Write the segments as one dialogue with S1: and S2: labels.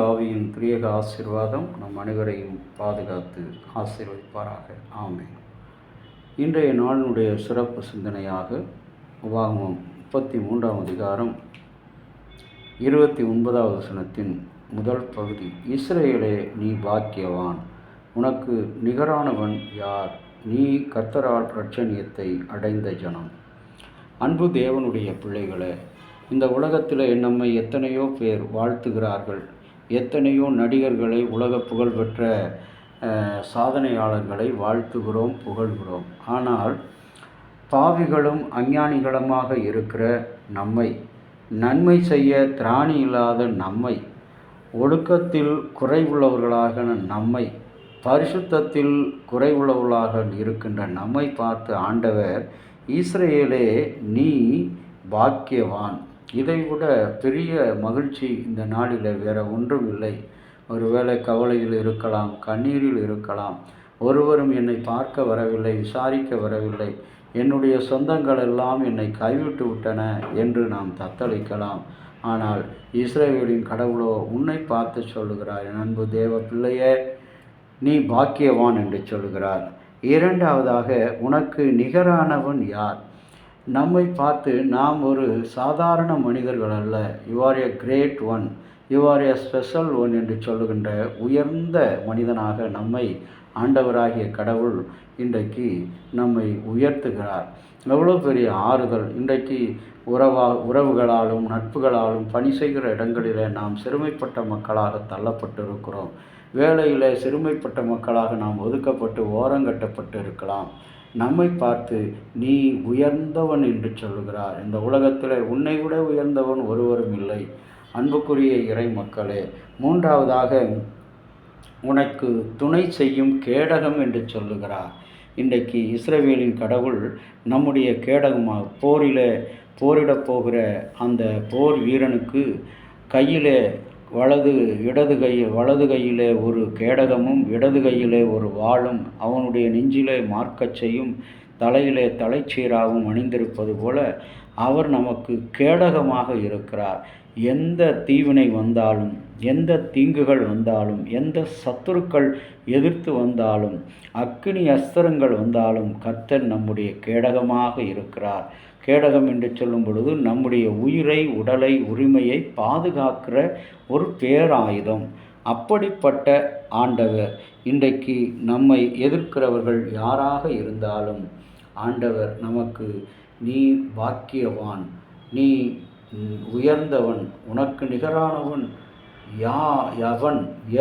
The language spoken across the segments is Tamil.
S1: ஆவியின் திரியக ஆசீர்வாதம் நம் அனைவரையும் பாதுகாத்து ஆசீர்வதிப்பாராக. ஆமென். இன்றைய நாளினுடைய சிறப்பு சிந்தனையாக உபாகமம் 33ஆம் அதிகாரம் 29வது வசனத்தின் முதல் பகுதி. இஸ்ரவேலே, நீ பாக்கியவான், உனக்கு நிகரானவன் யார்? நீ கர்த்தரால் இரட்சணியத்தை அடைந்த ஜனம். அன்பு தேவனுடைய பிள்ளைகளே, இந்த உலகத்தில் நம்மை எத்தனையோ பேர் வாழ்த்துகிறார்கள். எத்தனையோ நடிகர்களை, உலக புகழ்பெற்ற சாதனையாளர்களை வாழ்த்துகிறோம், புகழ்கிறோம். ஆனால் பாவிகளும் அஞ்ஞானிகளுமாக இருக்கிற நம்மை, நன்மை செய்ய திராணி இல்லாத நம்மை, ஒழுக்கத்தில் குறைவுள்ளவர்களாக நம்மை, பரிசுத்தத்தில் குறைவுள்ளவர்களாக இருக்கின்ற நம்மை பார்த்து ஆண்டவர், இஸ்ரவேலே, நீ பாக்கியவான். இதைவிட பெரிய மகிழ்ச்சி இந்த நாளில் வேறு ஒன்றும் இல்லை. ஒருவேளை கவலையில் இருக்கலாம், கண்ணீரில் இருக்கலாம். ஒருவரும் என்னை பார்க்க வரவில்லை, விசாரிக்க வரவில்லை, என்னுடைய சொந்தங்கள் எல்லாம் என்னை கைவிட்டு விட்டன என்று நாம் தத்தளிக்கலாம். ஆனால் இஸ்ரவேலின் கடவுளோ உன்னை பார்த்து சொல்லுகிறார், என் அன்பு தேவ பிள்ளையே, நீ பாக்கியவான் என்று சொல்கிறார். இரண்டாவதாக, உனக்கு நிகரானவன் யார்? நம்மை பார்த்து நாம் ஒரு சாதாரண மனிதர்கள் அல்ல, you are a grade one, you are a special one என்று சொல்லுகின்ற உயர்ந்த மனிதனாக நம்மை ஆண்டவராகிய கடவுள் இன்றைக்கு நம்மை உயர்த்துகிறார். எவ்வளோ பெரிய ஆறுதல்! இன்றைக்கு உறவுகளாலும் நட்புகளாலும் பணி செய்கிற இடங்களில் நாம் சிறுமைப்பட்ட மக்களாக தள்ளப்பட்டிருக்கிறோம். வேலையில் சிறுமைப்பட்ட மக்களாக நாம் ஒதுக்கப்பட்டு ஓரங்கட்டப்பட்டு இருக்கலாம். நம்மை பார்த்து நீ உயர்ந்தவன் என்று சொல்லுகிறார். இந்த உலகத்தில் உன்னை விட உயர்ந்தவன் ஒருவரும் இல்லை. அன்புக்குரிய இறை மக்களே, மூன்றாவதாக, உனக்கு துணை செய்யும் கேடகம் என்று சொல்லுகிறார். இன்றைக்கு இஸ்ரவேலின் கடவுள் நம்முடைய கேடகமாக போரிடப் போகிற அந்த போர் வீரனுக்கு கையிலே வலது கையிலே ஒரு கேடகமும் இடது கையிலே ஒரு வாளும் அவனுடைய நெஞ்சிலே மார்க்கச்சையும் தலையிலே தலைச்சீராவும் அணிந்திருப்பது போல அவர் நமக்கு கேடகமாக இருக்கிறார். எந்த தீவினை வந்தாலும், எந்த தீங்குகள் வந்தாலும், எந்த சத்துருக்கள் எதிர்த்து வந்தாலும், அக்கினி அஸ்திரங்கள் வந்தாலும் கர்த்தர் நம்முடைய கேடகமாக இருக்கிறார். கேடகம் என்று சொல்லும் பொழுது நம்முடைய உயிரை, உடலை, உரிமையை பாதுகாக்கிற ஒரு பேராயுதம். அப்படிப்பட்ட ஆண்டவர் இன்றைக்கு நம்மை எதிர்க்கிறவர்கள் யாராக இருந்தாலும் ஆண்டவர் நமக்கு, நீ பாக்கியவான், நீ உயர்ந்தவன், உனக்கு நிகரானவன்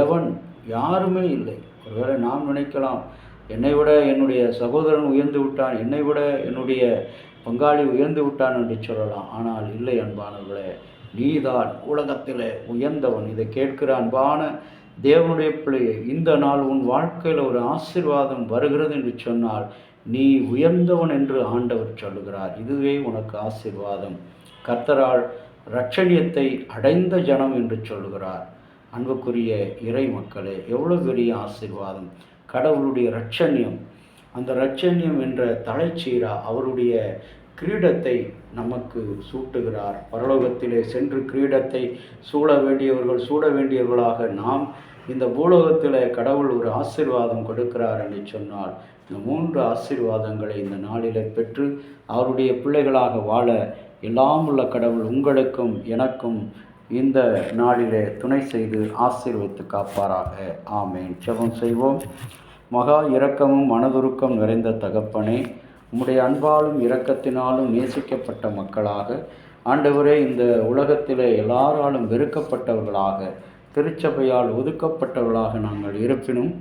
S1: எவன்? யாருமே இல்லை. ஒருவேளை நாம் நினைக்கலாம், என்னை விட என்னுடைய சகோதரன் உயர்ந்து விட்டான், என்னை விட என்னுடைய பங்காளி உயர்ந்து விட்டான் என்று சொல்லலாம். ஆனால் இல்லை அன்பானவர்களே, நீதான் உலகத்தில் உயர்ந்தவன். இதை கேட்கிற அன்பான தேவனுடைய பிள்ளையை, இந்த நாள் உன் வாழ்க்கையில் ஒரு ஆசீர்வாதம் வருகிறது என்று சொன்னால் நீ உயர்ந்தவன் என்று ஆண்டவர் சொல்லுகிறார். இதுவே உனக்கு ஆசீர்வாதம். கர்த்தரால் இரட்சணியத்தை அடைந்த ஜனம் என்று சொல்லுகிறார். அன்புக்குரிய இறை மக்களே, எவ்வளோ பெரிய ஆசீர்வாதம்! கடவுளுடைய இரட்சணியம், அந்த இரட்சணியம் என்ற தலைச்சீரா அவருடைய கிரீடத்தை நமக்கு சூட்டுகிறார். பரலோகத்திலே சென்று கிரீடத்தை சூட வேண்டியவர்களாக நாம் இந்த பூலோகத்தில் கடவுள் ஒரு ஆசீர்வாதம் கொடுக்கிறார் என்று சொன்னால், இந்த 3 ஆசீர்வாதங்களை இந்த நாளிலே பெற்று அவருடைய பிள்ளைகளாக வாழ எல்லாம் உள்ள கடவுள் உங்களுக்கும் எனக்கும் இந்த நாளிலே துணை செய்து ஆசீர்வதித்து காப்பாராக. ஆமென். ஜெபம் செய்வோம். மகா இரக்கமும் மனதுருக்கம் நிறைந்த தகப்பனே, உம்முடைய அன்பாலும் இரக்கத்தினாலும் நேசிக்கப்பட்ட மக்களாக ஆண்டவரே, இந்த உலகத்திலே எல்லாராலும் வெறுக்கப்பட்டவர்களாக, திருச்சபையால் ஒதுக்கப்பட்டவர்களாக நாங்கள் இருப்பினும்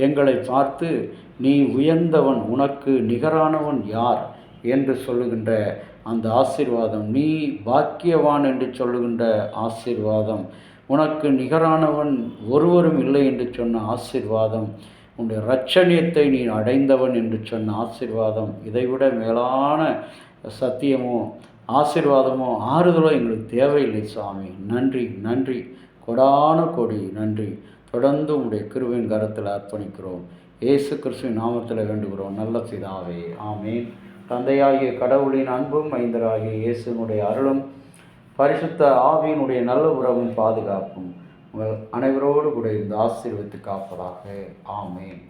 S1: எங்களை பார்த்து நீ உயர்ந்தவன், உனக்கு நிகரானவன் யார் என்று சொல்லுகின்ற அந்த ஆசீர்வாதம், நீ பாக்கியவான் என்று சொல்லுகின்ற ஆசீர்வாதம், உனக்கு நிகரானவன் ஒருவரும் இல்லை என்று சொன்ன ஆசீர்வாதம், உன்னுடைய இரட்சணியத்தை நீ அடைந்தவன் என்று சொன்ன ஆசீர்வாதம், இதைவிட மேலான சத்தியமோ ஆசீர்வாதமோ ஆறுதலோ எங்களுக்கு தேவையில்லை சுவாமி. நன்றி, நன்றி, கொடான கொடி நன்றி. தொடர்ந்து உங்களுடைய கிருபையின் கரத்தில் அர்ப்பணிக்கிறோம். இயேசு கிறிஸ்துவின் நாமத்தில் வேண்டுகிறோம் நல்ல பிதாவே. ஆமேன். தந்தையாகிய கடவுளின் அன்பும் மைந்தராகிய இயேசுனுடைய அருளும் பரிசுத்த ஆவியினுடைய நல்ல உறவும் பாதுகாப்பும் உங்கள் அனைவரோடு கூட இந்த ஆசீர்வதித்து காப்பதாக. ஆமேன்.